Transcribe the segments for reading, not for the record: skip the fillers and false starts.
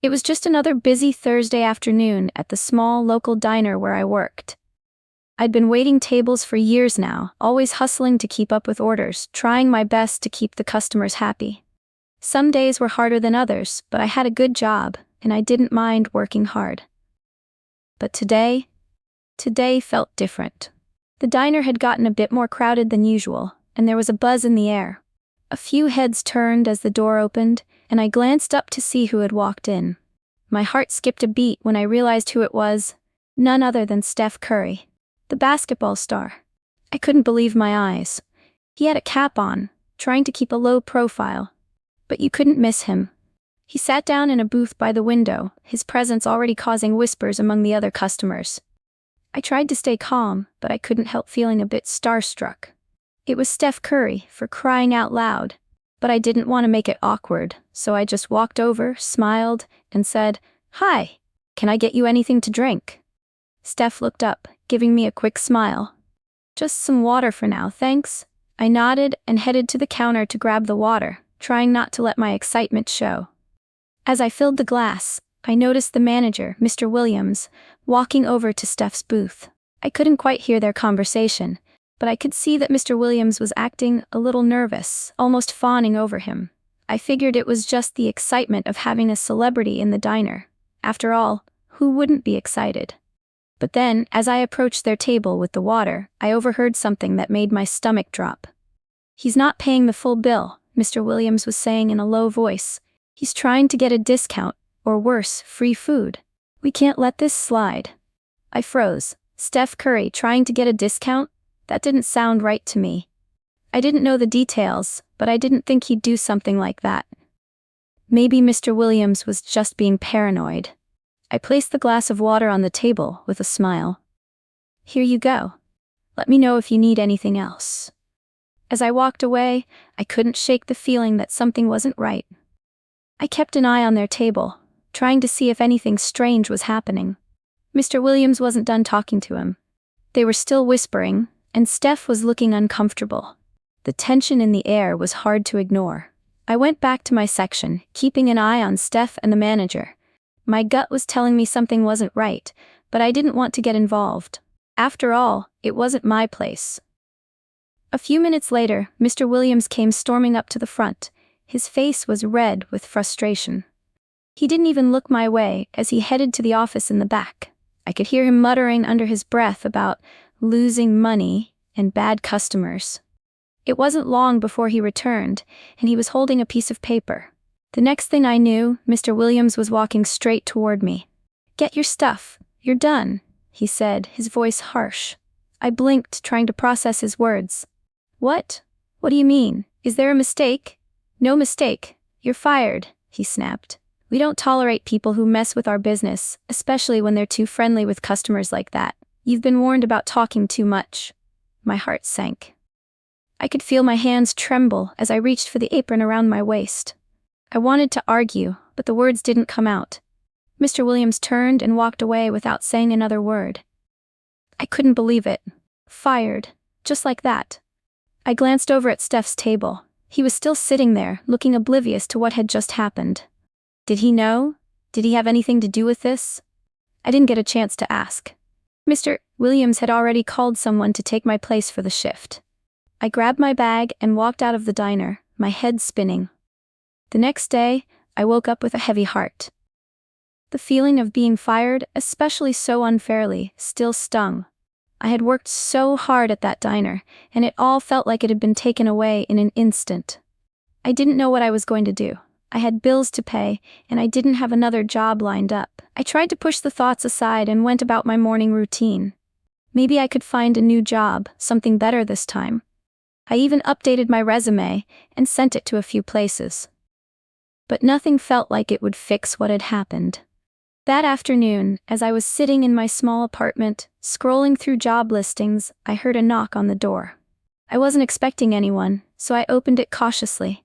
It was just another busy Thursday afternoon at the small local diner where I worked. I'd been waiting tables for years now, always hustling to keep up with orders, trying my best to keep the customers happy. Some days were harder than others, but I had a good job, and I didn't mind working hard. But today felt different. The diner had gotten a bit more crowded than usual, and there was a buzz in the air. A few heads turned as the door opened, and I glanced up to see who had walked in. My heart skipped a beat when I realized who it was, none other than Steph Curry, the basketball star. I couldn't believe my eyes. He had a cap on, trying to keep a low profile. But you couldn't miss him. He sat down in a booth by the window, his presence already causing whispers among the other customers. I tried to stay calm, but I couldn't help feeling a bit starstruck. It was Steph Curry, for crying out loud. But I didn't want to make it awkward, so I just walked over, smiled, and said, "Hi, can I get you anything to drink?" Steph looked up, giving me a quick smile. "Just some water for now, thanks." I nodded and headed to the counter to grab the water, trying not to let my excitement show. As I filled the glass, I noticed the manager, Mr. Williams, walking over to Steph's booth. I couldn't quite hear their conversation, but I could see that Mr. Williams was acting a little nervous, almost fawning over him. I figured it was just the excitement of having a celebrity in the diner. After all, who wouldn't be excited? But then, as I approached their table with the water, I overheard something that made my stomach drop. "He's not paying the full bill," Mr. Williams was saying in a low voice. "He's trying to get a discount, or worse, free food. We can't let this slide." I froze. Steph Curry trying to get a discount? That didn't sound right to me. I didn't know the details, but I didn't think he'd do something like that. Maybe Mr. Williams was just being paranoid. I placed the glass of water on the table with a smile. "Here you go. Let me know if you need anything else." As I walked away, I couldn't shake the feeling that something wasn't right. I kept an eye on their table, trying to see if anything strange was happening. Mr. Williams wasn't done talking to him. They were still whispering, and Steph was looking uncomfortable. The tension in the air was hard to ignore. I went back to my section, keeping an eye on Steph and the manager. My gut was telling me something wasn't right, but I didn't want to get involved. After all, it wasn't my place. A few minutes later, Mr. Williams came storming up to the front. His face was red with frustration. He didn't even look my way as he headed to the office in the back. I could hear him muttering under his breath about losing money and bad customers. It wasn't long before he returned, and he was holding a piece of paper. The next thing I knew, Mr. Williams was walking straight toward me. "Get your stuff, you're done," he said, his voice harsh. I blinked, trying to process his words. What do you mean? Is there a mistake?" "No mistake. You're fired," he snapped. "We don't tolerate people who mess with our business, especially when they're too friendly with customers like that. You've been warned about talking too much." My heart sank. I could feel my hands tremble as I reached for the apron around my waist. I wanted to argue, but the words didn't come out. Mr. Williams turned and walked away without saying another word. I couldn't believe it. Fired. Just like that. I glanced over at Steph's table. He was still sitting there, looking oblivious to what had just happened. Did he know? Did he have anything to do with this? I didn't get a chance to ask. Mr. Williams had already called someone to take my place for the shift. I grabbed my bag and walked out of the diner, my head spinning. The next day, I woke up with a heavy heart. The feeling of being fired, especially so unfairly, still stung. I had worked so hard at that diner, and it all felt like it had been taken away in an instant. I didn't know what I was going to do. I had bills to pay, and I didn't have another job lined up. I tried to push the thoughts aside and went about my morning routine. Maybe I could find a new job, something better this time. I even updated my resume and sent it to a few places. But nothing felt like it would fix what had happened. That afternoon, as I was sitting in my small apartment, scrolling through job listings, I heard a knock on the door. I wasn't expecting anyone, so I opened it cautiously.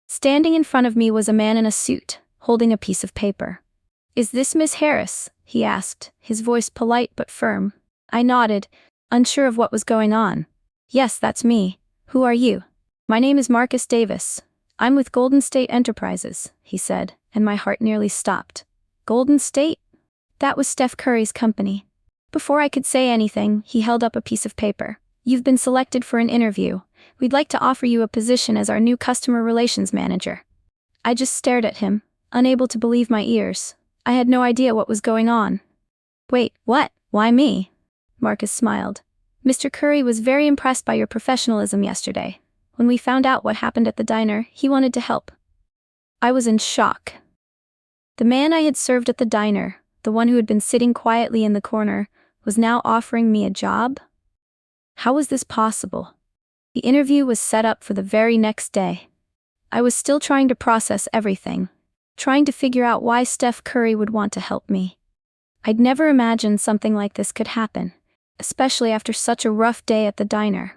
Standing in front of me was a man in a suit, holding a piece of paper. "Is this Miss Harris?" he asked, his voice polite but firm. I nodded, unsure of what was going on. "Yes, that's me. Who are you?" "My name is Marcus Davis. I'm with Golden State Enterprises," he said, and my heart nearly stopped. Golden State? That was Steph Curry's company. Before I could say anything, he held up a piece of paper. You've been selected for an interview. We'd like to offer you a position as our new customer relations manager. I just stared at him, unable to believe my ears. I had no idea what was going on. Wait, what? Why me? Marcus smiled. Mr. Curry was very impressed by your professionalism yesterday. When we found out what happened at the diner, he wanted to help. I was in shock. The man I had served at the diner, the one who had been sitting quietly in the corner, was now offering me a job? How was this possible? The interview was set up for the very next day. I was still trying to process everything, trying to figure out why Steph Curry would want to help me. I'd never imagined something like this could happen, especially after such a rough day at the diner.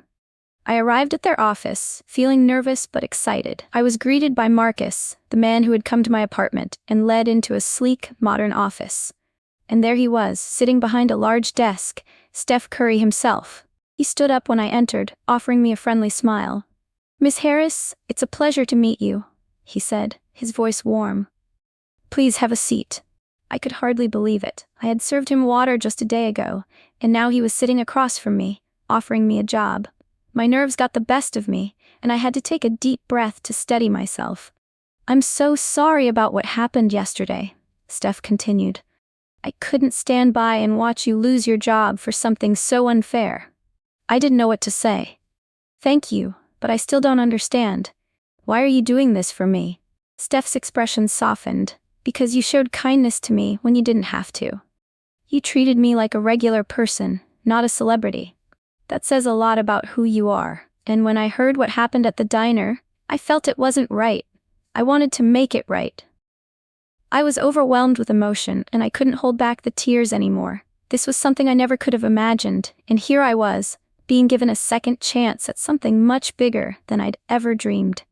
I arrived at their office, feeling nervous but excited. I was greeted by Marcus, the man who had come to my apartment, and led into a sleek, modern office. And there he was, sitting behind a large desk, Steph Curry himself. He stood up when I entered, offering me a friendly smile. "Miss Harris, it's a pleasure to meet you," he said, his voice warm. "Please have a seat." I could hardly believe it. I had served him water just a day ago, and now he was sitting across from me, offering me a job. My nerves got the best of me, and I had to take a deep breath to steady myself. "I'm so sorry about what happened yesterday," Steph continued. "I couldn't stand by and watch you lose your job for something so unfair." I didn't know what to say. "Thank you, but I still don't understand. Why are you doing this for me?" Steph's expression softened. "Because you showed kindness to me when you didn't have to. You treated me like a regular person, not a celebrity. That says a lot about who you are, and when I heard what happened at the diner, I felt it wasn't right. I wanted to make it right." I was overwhelmed with emotion, and I couldn't hold back the tears anymore. This was something I never could have imagined, and here I was, being given a second chance at something much bigger than I'd ever dreamed.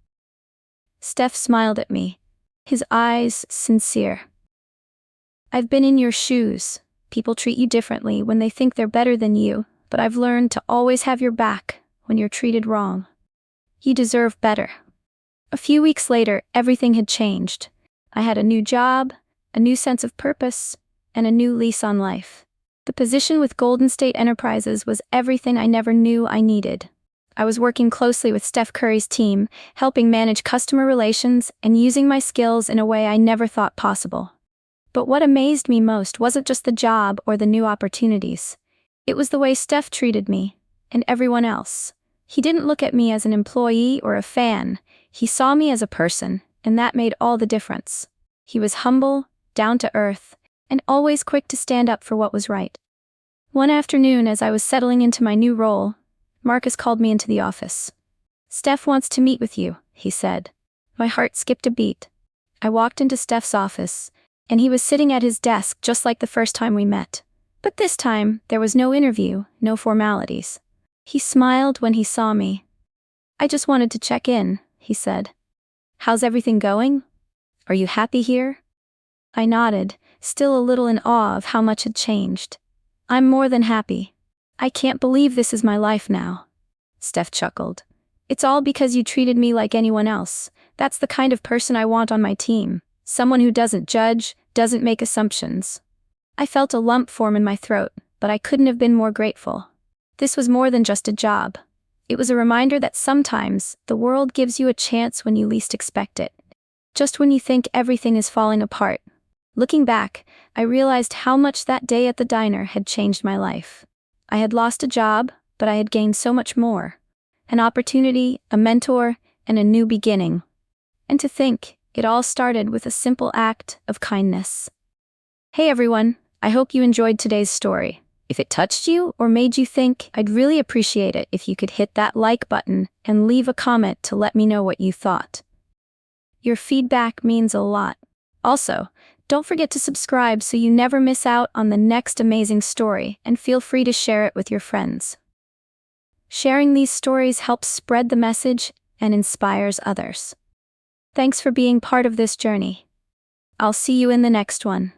Steph smiled at me, his eyes sincere. "I've been in your shoes. People treat you differently when they think they're better than you, but I've learned to always have your back when you're treated wrong. You deserve better." A few weeks later, everything had changed. I had a new job, a new sense of purpose, and a new lease on life. The position with Golden State Enterprises was everything I never knew I needed. I was working closely with Steph Curry's team, helping manage customer relations and using my skills in a way I never thought possible. But what amazed me most wasn't just the job or the new opportunities. It was the way Steph treated me, and everyone else. He didn't look at me as an employee or a fan. He saw me as a person, and that made all the difference. He was humble, down to earth, and always quick to stand up for what was right. One afternoon, as I was settling into my new role, Marcus called me into the office. "Steph wants to meet with you," he said. My heart skipped a beat. I walked into Steph's office, and he was sitting at his desk just like the first time we met. But this time, there was no interview, no formalities. He smiled when he saw me. "I just wanted to check in," he said. "How's everything going? Are you happy here?" I nodded, still a little in awe of how much had changed. "I'm more than happy. I can't believe this is my life now." Steph chuckled. "It's all because you treated me like anyone else. That's the kind of person I want on my team. Someone who doesn't judge, doesn't make assumptions." I felt a lump form in my throat, but I couldn't have been more grateful. This was more than just a job. It was a reminder that sometimes the world gives you a chance when you least expect it. Just when you think everything is falling apart. Looking back, I realized how much that day at the diner had changed my life. I had lost a job, but I had gained so much more. An opportunity, a mentor, and a new beginning. And to think, it all started with a simple act of kindness. Hey everyone, I hope you enjoyed today's story. If it touched you or made you think, I'd really appreciate it if you could hit that like button and leave a comment to let me know what you thought. Your feedback means a lot. Also, don't forget to subscribe so you never miss out on the next amazing story, and feel free to share it with your friends. Sharing these stories helps spread the message and inspires others. Thanks for being part of this journey. I'll see you in the next one.